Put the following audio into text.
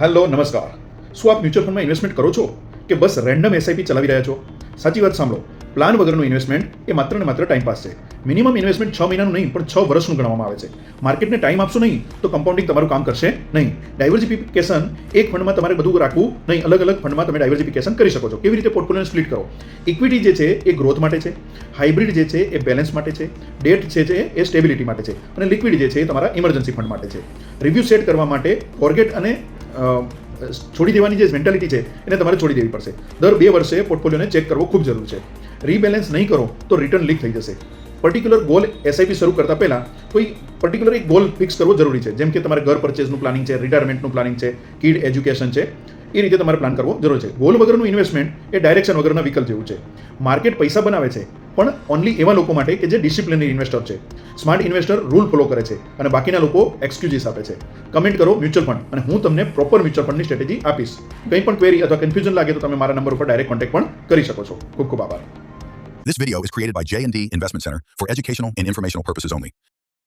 Hello નમસ્કાર. શું આપ મ્યુચ્યુઅલ ફંડમાં ઇન્વેસ્ટમેન્ટ કરો છો કે બસ રેન્ડમ એસઆઈપી ચલાવી રહ્યા છો? સાચી વાત સાંભળો, પ્લાન વગરનું ઇન્વેસ્ટમેન્ટ એ માત્ર ને માત્ર ટાઈમ પાસ છે. મિનિમમ ઇન્વેસ્ટમેન્ટ 6 મહિનાનું નહીં પણ 6 વર્ષનું ગણવામાં આવે છે. માર્કેટને ટાઈમ આપશો નહીં તો કમ્પાઉન્ડિંગ તમારું કામ કરશે નહીં. ડાયવર્સિફિકેશન, એક ફંડમાં તમારે બધું રાખવું નહીં, અલગ અલગ ફંડમાં તમે ડાયવર્સિફિકેશન કરી શકો છો. કેવી રીતે પોર્ટફોલિયોને સ્પ્લિટ કરો? ઇક્વિટી જે છે એ ગ્રોથ માટે છે, હાઇબ્રિડ જે છે એ બેલેન્સ માટે છે, ડેટ છે એ સ્ટેબિલિટી માટે છે, અને લિક્વિડ જે છે એ તમારા ઇમરજન્સી ફંડ માટે છે. રિવ્યૂ સેટ કરવા માટે ફોરગેટ અને છોડી દેવાની જે મેન્ટાલિટી છે એને તમારે છોડી દેવી પડશે. દર 2 વર્ષે પોર્ટફોલિયોને ચેક કરવો ખૂબ જરૂર છે. રીબેલેન્સ નહીં કરો તો રિટર્ન લીક થઈ જશે. પર્ટિક્યુલર ગોલ એસઆઈપી શરૂ કરતા પહેલા કોઈ પર્ટિક્યુલર એક ગોલ ફિક્સ કરવો જરૂરી છે. જેમ કે તમારે ઘર પરચેઝનું પ્લાનિંગ છે, રિટાયરમેન્ટનું પ્લાનિંગ છે, કિડ એજ્યુકેશન છે, એ રીતે તમારે પ્લાન કરવો જરૂર છે. ગોલ વગરનું ઇન્વેસ્ટમેન્ટ એ ડાયરેક્શન વગરના વિકલ્પ જેવું છે. માર્કેટ પૈસા બનાવે છે પણ ઓનલી એવા લોકો માટે કે જે ડિસિપ્લિનરી ઇન્વેસ્ટર છે. સ્માર્ટ ઇન્વેસ્ટર રૂલ ફોલો કરે છે અને બાકીના લોકો એક્સક્યુઝિસ આપે છે. કમેન્ટ કરો મ્યુચ્યુઅલ ફંડ અને હું તમને પ્રોપર મ્યુચ્યુઅલ ફંડની સ્ટ્રેટેજી આપીશ. કંઈ પણ ક્વેરી અથવા કન્ફ્યુઝન લાગે તો તમે મારા નંબર ઉપર ડાયરેક્ટ કોન્ટેક્ટ પણ કરી શકો છો. ખૂબ ખૂબ આભાર. This video is created by J&D Investment Center for educational and informational purposes only.